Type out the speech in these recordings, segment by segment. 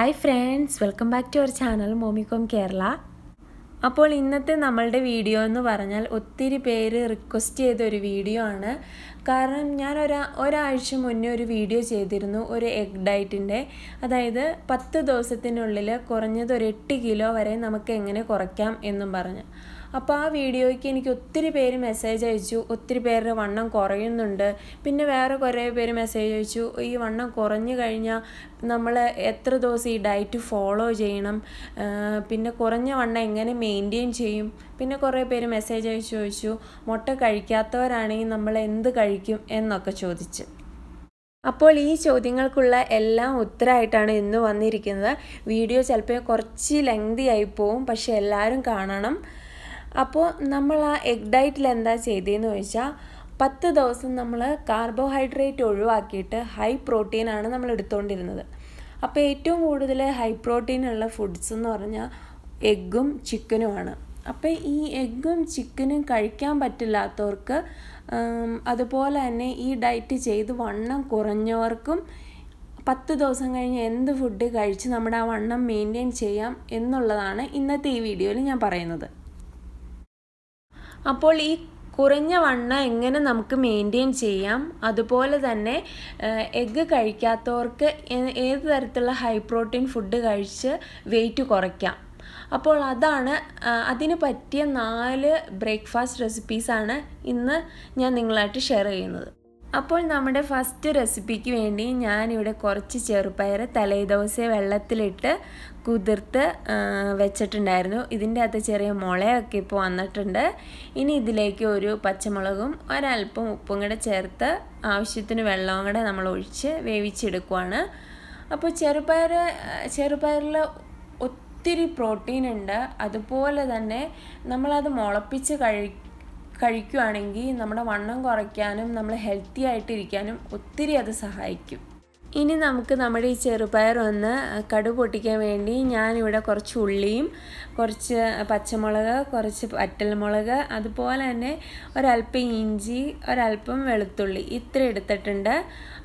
Hi friends, welcome back to our channel മോമികോം കേരള. അപ്പോൾ ഇന്നത്തെ നമ്മളുടെ വീഡിയോ എന്ന് പറഞ്ഞാൽ ഒത്തിരി പേര് റിക്വസ്റ്റ് ചെയ്തൊരു വീഡിയോ ആണ്. കാരണം ഞാൻ ഒരാഴ്ച മുന്നേ ഒരു വീഡിയോ ചെയ്തിരുന്നു, ഒരു എഗ് ഡയറ്റിൻ്റെ. അതായത് 10 ദിവസത്തിനുള്ളിൽ കുറഞ്ഞത് ഒരു 8 കിലോ വരെ നമുക്ക് എങ്ങനെ കുറയ്ക്കാം എന്നും പറഞ്ഞ്. അപ്പോൾ ആ വീഡിയോയ്ക്ക് എനിക്ക് ഒത്തിരി പേര് മെസ്സേജ് അയച്ചു. ഒത്തിരി പേരുടെ വണ്ണം കുറയുന്നുണ്ട്. പിന്നെ വേറെ കുറേ പേര് മെസ്സേജ് അയച്ചു, ഈ വണ്ണം കുറഞ്ഞു കഴിഞ്ഞാൽ നമ്മൾ എത്ര ദിവസം ഈ ഡയറ്റ് ഫോളോ ചെയ്യണം, പിന്നെ കുറഞ്ഞ വണ്ണം എങ്ങനെ മെയിൻറ്റെയിൻ ചെയ്യും. പിന്നെ കുറേ പേര് മെസ്സേജ് അയച്ചു ചോദിച്ചു, മുട്ട കഴിക്കാത്തവരാണെങ്കിൽ നമ്മൾ എന്ത് കഴിക്കും എന്നൊക്കെ ചോദിച്ച്. അപ്പോൾ ഈ ചോദ്യങ്ങൾക്കുള്ള എല്ലാം ഉത്തരമായിട്ടാണ് ഇന്ന് വന്നിരിക്കുന്നത്. വീഡിയോ ചിലപ്പോൾ കുറച്ച് ലെങ്തി ആയി പോവും, പക്ഷെ എല്ലാവരും കാണണം. അപ്പോൾ നമ്മൾ ആ എഗ് ഡയറ്റിൽ എന്താ ചെയ്തതെന്ന് ചോദിച്ചാൽ, 10 ദിവസം നമ്മൾ കാർബോഹൈഡ്രേറ്റ് ഒഴിവാക്കിയിട്ട് ഹൈ പ്രോട്ടീനാണ് നമ്മൾ എടുത്തുകൊണ്ടിരുന്നത്. അപ്പോൾ ഏറ്റവും കൂടുതൽ ഹൈ പ്രോട്ടീനുള്ള ഫുഡ്സ് എന്ന് പറഞ്ഞാൽ എഗ്ഗും ചിക്കനുമാണ്. അപ്പോൾ ഈ എഗ്ഗും ചിക്കനും കഴിക്കാൻ പറ്റില്ലാത്തവർക്ക്, അതുപോലെ തന്നെ ഈ ഡയറ്റ് ചെയ്ത് വണ്ണം കുറഞ്ഞവർക്കും 10 ദിവസം കഴിഞ്ഞ് എന്ത് ഫുഡ് കഴിച്ച് നമ്മുടെ ആ വണ്ണം മെയിൻറ്റെയിൻ ചെയ്യാം എന്നുള്ളതാണ് ഇന്നത്തെ ഈ വീഡിയോയിൽ ഞാൻ പറയുന്നത്. അപ്പോൾ ഈ കുറഞ്ഞ വണ്ണം എങ്ങനെ നമുക്ക് മെയിൻറ്റെയിൻ ചെയ്യാം, അതുപോലെ തന്നെ എഗ്ഗ് കഴിക്കാത്തവർക്ക് ഏത് തരത്തിലുള്ള ഹൈ പ്രോട്ടീൻ ഫുഡ് കഴിച്ച് വെയിറ്റ് കുറയ്ക്കാം. അപ്പോൾ അതിന് പറ്റിയ 4 ബ്രേക്ക്ഫാസ്റ്റ് റെസിപ്പീസാണ് ഇന്ന് ഞാൻ നിങ്ങളായിട്ട് ഷെയർ ചെയ്യുന്നത്. അപ്പോൾ നമ്മുടെ ഫസ്റ്റ് റെസിപ്പിക്ക് വേണ്ടി ഞാനിവിടെ കുറച്ച് ചെറുപയർ തലേദിവസം വെള്ളത്തിലിട്ട് കുതിർത്ത് വെച്ചിട്ടുണ്ടായിരുന്നു. ഇതിൻ്റെ അകത്ത് ചെറിയ മുളയൊക്കെ ഇപ്പോൾ വന്നിട്ടുണ്ട്. ഇനി ഇതിലേക്ക് ഒരു പച്ചമുളകും ഒരല്പം ഉപ്പും കൂടെ ചേർത്ത് ആവശ്യത്തിന് വെള്ളവും കൂടെ നമ്മൾ ഒഴിച്ച് വേവിച്ചെടുക്കുവാണ്. അപ്പോൾ ചെറുപയറിൽ ഒത്തിരി പ്രോട്ടീൻ ഉണ്ട്. അതുപോലെ തന്നെ നമ്മളത് മുളപ്പിച്ച് കഴിക്കുകയാണെങ്കിൽ നമ്മുടെ വണ്ണം കുറയ്ക്കാനും നമ്മൾ ഹെൽത്തി ആയിട്ടിരിക്കാനും ഒത്തിരി അത് സഹായിക്കും. ഇനി നമുക്ക് നമ്മുടെ ഈ ചെറുപയർ ഒന്ന് കടുക് പൊട്ടിക്കാൻ വേണ്ടി ഞാനിവിടെ കുറച്ച് ഉള്ളിയും കുറച്ച് പച്ചമുളക്, കുറച്ച് വറ്റൽമുളക്, അതുപോലെ തന്നെ ഒരല്പം ഇഞ്ചി, ഒരല്പം വെളുത്തുള്ളി ഇത്ര എടുത്തിട്ടുണ്ട്.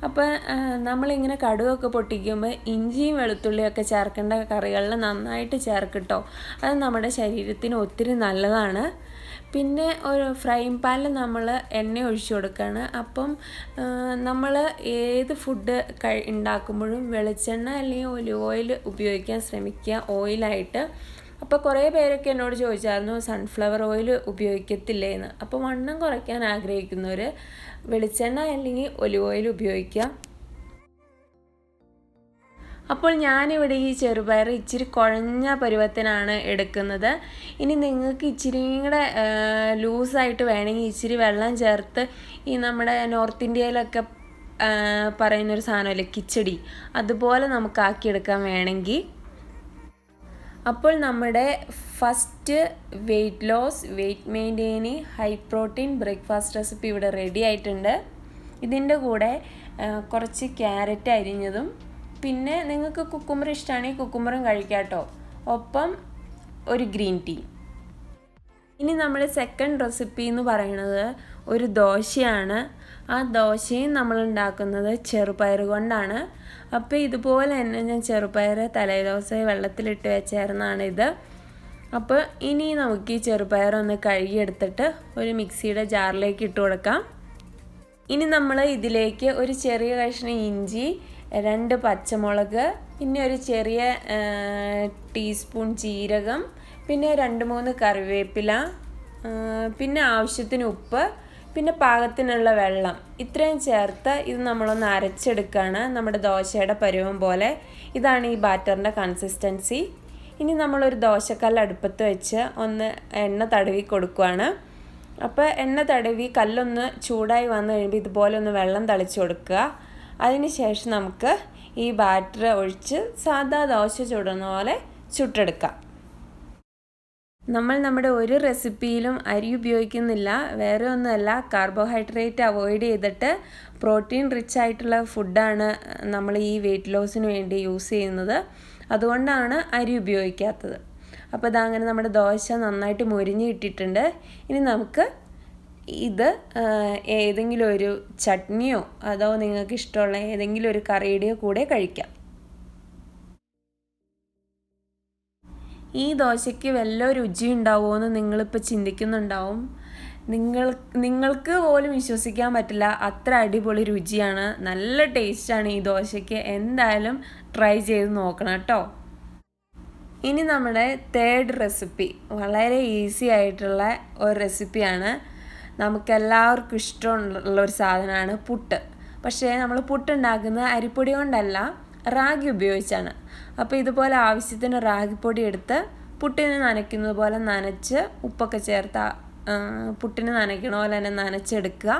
അപ്പോൾ നമ്മളിങ്ങനെ കടുകൊക്കെ പൊട്ടിക്കുമ്പോൾ ഇഞ്ചിയും വെളുത്തുള്ളിയൊക്കെ ചേർക്കേണ്ട കറികളിൽ നന്നായിട്ട് ചേർക്കട്ടോ. അത് നമ്മുടെ ശരീരത്തിന് ഒത്തിരി നല്ലതാണ്. പിന്നെ ഒരു ഫ്രൈങ് പാനിൽ നമ്മൾ എണ്ണ ഒഴിച്ചു കൊടുക്കുകയാണ്. അപ്പം നമ്മൾ ഏത് ഫുഡ് ഉണ്ടാക്കുമ്പോഴും വെളിച്ചെണ്ണ അല്ലെങ്കിൽ ഒലിവ് ഓയിൽ ഉപയോഗിക്കാൻ ശ്രമിക്കുക ഓയിലായിട്ട്. അപ്പോൾ കുറേ പേരൊക്കെ എന്നോട് ചോദിച്ചായിരുന്നു സൺഫ്ലവർ ഓയിൽ ഉപയോഗിക്കത്തില്ലേ എന്ന്. അപ്പോൾ വണ്ണം കുറയ്ക്കാൻ ആഗ്രഹിക്കുന്നവർ വെളിച്ചെണ്ണ അല്ലെങ്കിൽ ഒലിവ് ഓയിൽ ഉപയോഗിക്കുക. അപ്പോൾ ഞാനിവിടെ ഈ ചെറുപയർ ഇച്ചിരി കുഴഞ്ഞ പരുവത്തിനാണ് എടുക്കുന്നത്. ഇനി നിങ്ങൾക്ക് ഇച്ചിരിയും കൂടെ ലൂസായിട്ട് വേണമെങ്കിൽ ഇച്ചിരി വെള്ളം ചേർത്ത് ഈ നമ്മുടെ നോർത്ത് ഇന്ത്യയിലൊക്കെ പറയുന്നൊരു സാധനമല്ലേ കിച്ചടി, അതുപോലെ നമുക്ക് ആക്കിയെടുക്കാൻ വേണമെങ്കിൽ. അപ്പോൾ നമ്മുടെ first weight loss, weight maintain, high protein breakfast recipe ഇവിടെ റെഡി ആയിട്ടുണ്ട്. ഇതിൻ്റെ കൂടെ കുറച്ച് ക്യാരറ്റ് അരിഞ്ഞതും, പിന്നെ നിങ്ങൾക്ക് കുക്കുമ്പർ ഇഷ്ടമാണെങ്കിൽ കുക്കുമ്പറും കഴിക്കാം കേട്ടോ, ഒപ്പം ഒരു ഗ്രീൻ ടീ. ഇനി നമ്മുടെ സെക്കൻഡ് റെസിപ്പി എന്ന് പറയുന്നത് ഒരു ദോശയാണ്. ആ ദോശയും നമ്മൾ ഉണ്ടാക്കുന്നത് ചെറുപയർ കൊണ്ടാണ്. അപ്പോൾ ഇതുപോലെ തന്നെ ഞാൻ ചെറുപയർ തലേദിവസം വെള്ളത്തിലിട്ട് വെച്ചായിരുന്നാണ് ഇത്. അപ്പോൾ ഇനി നമുക്ക് ഈ ചെറുപയർ ഒന്ന് കഴുകിയെടുത്തിട്ട് ഒരു മിക്സിയുടെ ജാറിലേക്ക് ഇട്ട് കൊടുക്കാം. ഇനി നമ്മൾ ഇതിലേക്ക് ഒരു ചെറിയ കഷ്ണം ഇഞ്ചി, 2 പച്ചമുളക്, പിന്നെ ഒരു ചെറിയ ടീസ്പൂൺ ജീരകം, പിന്നെ 2-3 കറിവേപ്പില, പിന്നെ ആവശ്യത്തിന് ഉപ്പ്, പിന്നെ പാകത്തിനുള്ള വെള്ളം, ഇത്രയും ചേർത്ത് ഇത് നമ്മളൊന്ന് അരച്ചെടുക്കുകയാണ് നമ്മുടെ ദോശയുടെ പരുവം പോലെ. ഇതാണ് ഈ ബാറ്ററിൻ്റെ കൺസിസ്റ്റൻസി. ഇനി നമ്മളൊരു ദോശക്കല്ല് അടുപ്പത്ത് വെച്ച് ഒന്ന് എണ്ണ തടവി കൊടുക്കുകയാണ്. അപ്പോൾ എണ്ണ തടവി കല്ലൊന്ന് ചൂടായി വന്നു കഴിയുമ്പോൾ ഇതുപോലെ ഒന്ന് വെള്ളം തളിച്ച് കൊടുക്കുക. അതിന് ശേഷം നമുക്ക് ഈ ബാറ്റർ ഒഴിച്ച് സാധാ ദോശ ചുടുന്ന പോലെ ചുട്ടെടുക്കാം. നമ്മൾ നമ്മുടെ ഒരു റെസിപ്പിയിലും അരി ഉപയോഗിക്കുന്നില്ല, വേറെ ഒന്നുമല്ല, കാർബോഹൈഡ്രേറ്റ് അവോയ്ഡ് ചെയ്തിട്ട് പ്രോട്ടീൻ റിച്ച് ആയിട്ടുള്ള ഫുഡാണ് നമ്മൾ ഈ വെയിറ്റ് ലോസിന് വേണ്ടി യൂസ് ചെയ്യുന്നത്. അതുകൊണ്ടാണ് അരി ഉപയോഗിക്കാത്തത്. അപ്പോൾ ഇതങ്ങനെ നമ്മുടെ ദോശ നന്നായിട്ട് മൊരിഞ്ഞ് കിട്ടിയിട്ടുണ്ട്. ഇനി നമുക്ക് ഇത് ഏതെങ്കിലും ഒരു ചട്നിയോ അതോ നിങ്ങൾക്ക് ഇഷ്ടമുള്ള ഏതെങ്കിലും ഒരു കറിയുടെയോ കൂടെ കഴിക്കാം. ഈ ദോശയ്ക്ക് വല്ല രുചി ഉണ്ടാവുമോ എന്ന് നിങ്ങളിപ്പോൾ ചിന്തിക്കുന്നുണ്ടാവും. നിങ്ങൾക്ക് പോലും വിശ്വസിക്കാൻ പറ്റില്ല, അത്ര അടിപൊളി രുചിയാണ്, നല്ല ടേസ്റ്റാണ് ഈ ദോശയ്ക്ക്. എന്തായാലും ട്രൈ ചെയ്ത് നോക്കണം കേട്ടോ. ഇനി നമ്മുടെ തേർഡ് റെസിപ്പി വളരെ ഈസി ആയിട്ടുള്ള ഒരു റെസിപ്പിയാണ്. നമുക്കെല്ലാവർക്കും ഇഷ്ടമുള്ള ഒരു സാധനമാണ് പുട്ട്. പക്ഷേ നമ്മൾ പുട്ടുണ്ടാക്കുന്നത് അരിപ്പൊടി കൊണ്ടല്ല, റാഗി ഉപയോഗിച്ചാണ്. അപ്പോൾ ഇതുപോലെ ആവശ്യത്തിന് റാഗിപ്പൊടി എടുത്ത് പുട്ടിന് നനയ്ക്കുന്നത് പോലെ നനച്ച് ഉപ്പൊക്കെ ചേർത്ത് പുട്ടിന് നനയ്ക്കണ പോലെ തന്നെ നനച്ചെടുക്കുക.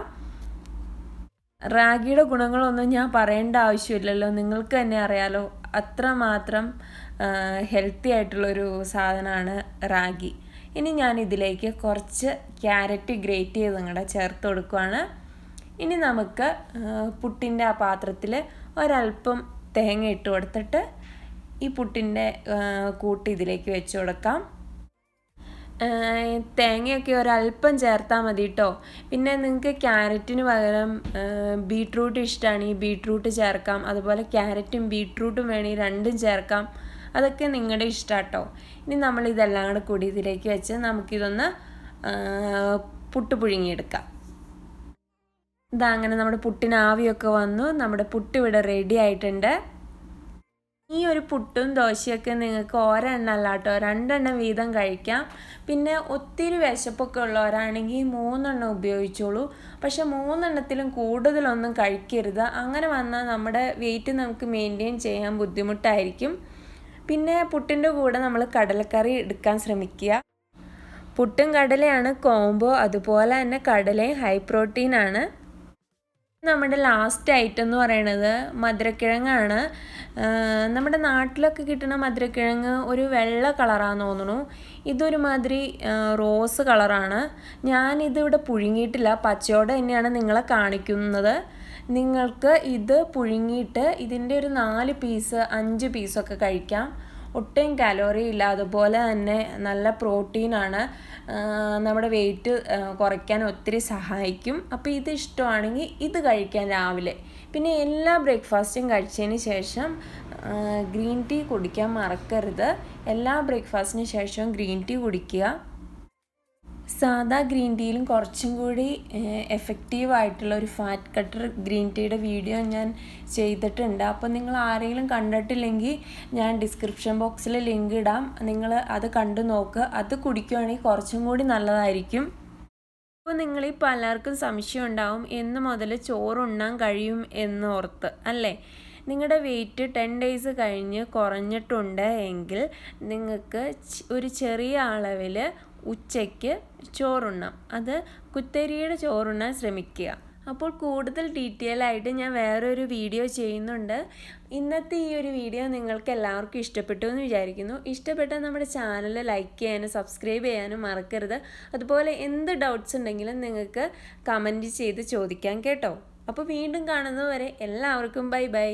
റാഗിയുടെ ഗുണങ്ങളൊന്നും ഞാൻ പറയേണ്ട ആവശ്യമില്ലല്ലോ, നിങ്ങൾക്ക് തന്നെ അറിയാലോ. അത്രമാത്രം ഹെൽത്തി ആയിട്ടുള്ളൊരു സാധനമാണ് റാഗി. ഇനി ഞാൻ ഇതിലേക്ക് കുറച്ച് ക്യാരറ്റ് ഗ്രേറ്റ് ചെയ്ത് നിങ്ങളുടെ ചേർത്ത് കൊടുക്കുകയാണ്. ഇനി നമുക്ക് പുട്ടിൻ്റെ ആ പാത്രത്തിൽ ഒരല്പം തേങ്ങ ഇട്ട് കൊടുത്തിട്ട് ഈ പുട്ടിൻ്റെ കൂട്ട് ഇതിലേക്ക് വെച്ച് കൊടുക്കാം. തേങ്ങയൊക്കെ ഒരല്പം ചേർത്താൽ മതി കേട്ടോ. പിന്നെ നിങ്ങൾക്ക് ക്യാരറ്റിന് പകരം ബീട്രൂട്ട് ഇഷ്ടമാണ്, ഈ ബീട്രൂട്ട് ചേർക്കാം. അതുപോലെ ക്യാരറ്റും ബീട്രൂട്ടും വേണമെങ്കിൽ രണ്ടും ചേർക്കാം. അതൊക്കെ നിങ്ങളുടെ ഇഷ്ടം കേട്ടോ. ഇനി നമ്മളിതെല്ലാം കൂടി ഇതിലേക്ക് വെച്ച് നമുക്കിതൊന്ന് പുട്ട് പുഴുങ്ങിയെടുക്കാം. അങ്ങനെ നമ്മുടെ പുട്ടിന് ആവിയൊക്കെ വന്നു, നമ്മുടെ പുട്ട് ഇവിടെ റെഡി ആയിട്ടുണ്ട്. ഈ ഒരു പുട്ടും ദോശയൊക്കെ നിങ്ങൾക്ക് ഒരെണ്ണം അല്ല കേട്ടോ, 2 എണ്ണം വീതം കഴിക്കാം. പിന്നെ ഒത്തിരി വിശപ്പൊക്കെ ഉള്ളവരാണെങ്കിൽ 3 എണ്ണം ഉപയോഗിച്ചോളൂ. പക്ഷെ 3 എണ്ണത്തിലും കൂടുതലൊന്നും കഴിക്കരുത്. അങ്ങനെ വന്നാൽ നമ്മുടെ വെയിറ്റ് നമുക്ക് മെയിൻറ്റെയിൻ ചെയ്യാൻ ബുദ്ധിമുട്ടായിരിക്കും. പിന്നെ പുട്ടിൻ്റെ കൂടെ നമ്മൾ കടലക്കറി എടുക്കാൻ ശ്രമിക്കുക. പുട്ടും കടലയാണ് കോംബോ. അതുപോലെ തന്നെ കടലയും ഹൈ പ്രോട്ടീനാണ്. നമ്മുടെ ലാസ്റ്റ് ഐറ്റം എന്ന് പറയുന്നത് മധുരക്കിഴങ്ങാണ്. നമ്മുടെ നാട്ടിലൊക്കെ കിട്ടുന്ന മധുരക്കിഴങ്ങ് ഒരു വെള്ള കളറാണെന്ന് തോന്നുന്നു. ഇതൊരുമാതിരി റോസ് കളറാണ്. ഞാനിതിവിടെ പുഴുങ്ങിയിട്ടില്ല, പച്ചയോടെ തന്നെയാണ് നിങ്ങളെ കാണിക്കുന്നത്. നിങ്ങൾക്ക് ഇത് പുഴുങ്ങിയിട്ട് ഇതിൻ്റെ ഒരു 4 പീസ് 5 പീസൊക്കെ കഴിക്കാം. ഒട്ടും കലോറി ഇല്ല, അതുപോലെ തന്നെ നല്ല പ്രോട്ടീനാണ്. നമ്മുടെ വെയിറ്റ് കുറയ്ക്കാൻ ഒത്തിരി സഹായിക്കും. അപ്പോൾ ഇത് ഇഷ്ടമാണെങ്കിൽ ഇത് കഴിക്കാൻ രാവിലെ. പിന്നെ എല്ലാ ബ്രേക്ക്ഫാസ്റ്റും കഴിച്ചതിന് ശേഷം ഗ്രീൻ ടീ കുടിക്കാൻ മറക്കരുത്. എല്ലാ ബ്രേക്ക്ഫാസ്റ്റിന് ശേഷവും ഗ്രീൻ ടീ കുടിക്കുക. സാധാ ഗ്രീൻ ടീയിലും കുറച്ചും കൂടി എഫക്റ്റീവായിട്ടുള്ള ഒരു ഫാറ്റ് കട്ടർ ഗ്രീൻ ടീയുടെ വീഡിയോ ഞാൻ ചെയ്തിട്ടുണ്ട്. അപ്പോൾ നിങ്ങൾ ആരെങ്കിലും കണ്ടിട്ടില്ലെങ്കിൽ ഞാൻ ഡിസ്ക്രിപ്ഷൻ ബോക്സിൽ ലിങ്ക് ഇടാം, നിങ്ങൾ അത് കണ്ടു നോക്കുക. അത് കുടിക്കുകയാണെങ്കിൽ കുറച്ചും കൂടി നല്ലതായിരിക്കും. അപ്പോൾ നിങ്ങളിൽ പലർക്കും സംശയം ഉണ്ടാവും, എന്ന് മുതൽ ചോറുണ്ണാൻ കഴിയും എന്നോർത്ത് അല്ലേ? നിങ്ങളുടെ വെയിറ്റ് 10 ഡേയ്സ് കഴിഞ്ഞ് കുറഞ്ഞിട്ടുണ്ട് എങ്കിൽ നിങ്ങൾക്ക് ഒരു ചെറിയ അളവിൽ ഉച്ചയ്ക്ക് ചോറുണ്ണാം. അത് കുത്തരിയുടെ ചോറുണ്ണാൻ ശ്രമിക്കുക. അപ്പോൾ കൂടുതൽ ഡീറ്റെയിൽ ആയിട്ട് ഞാൻ വേറൊരു വീഡിയോ ചെയ്യുന്നുണ്ട്. ഇന്നത്തെ ഈ ഒരു വീഡിയോ നിങ്ങൾക്ക് എല്ലാവർക്കും ഇഷ്ടപ്പെട്ടു എന്ന് വിചാരിക്കുന്നു. ഇഷ്ടപ്പെട്ടാൽ നമ്മുടെ ചാനൽ ലൈക്ക് ചെയ്യാനും സബ്സ്ക്രൈബ് ചെയ്യാനും മറക്കരുത്. അതുപോലെ എന്ത് ഡൗട്ട്സ് ഉണ്ടെങ്കിലും നിങ്ങൾക്ക് കമൻറ്റ് ചെയ്ത് ചോദിക്കാം കേട്ടോ. അപ്പോൾ വീണ്ടും കാണുന്നതുവരെ എല്ലാവർക്കും ബൈ ബൈ.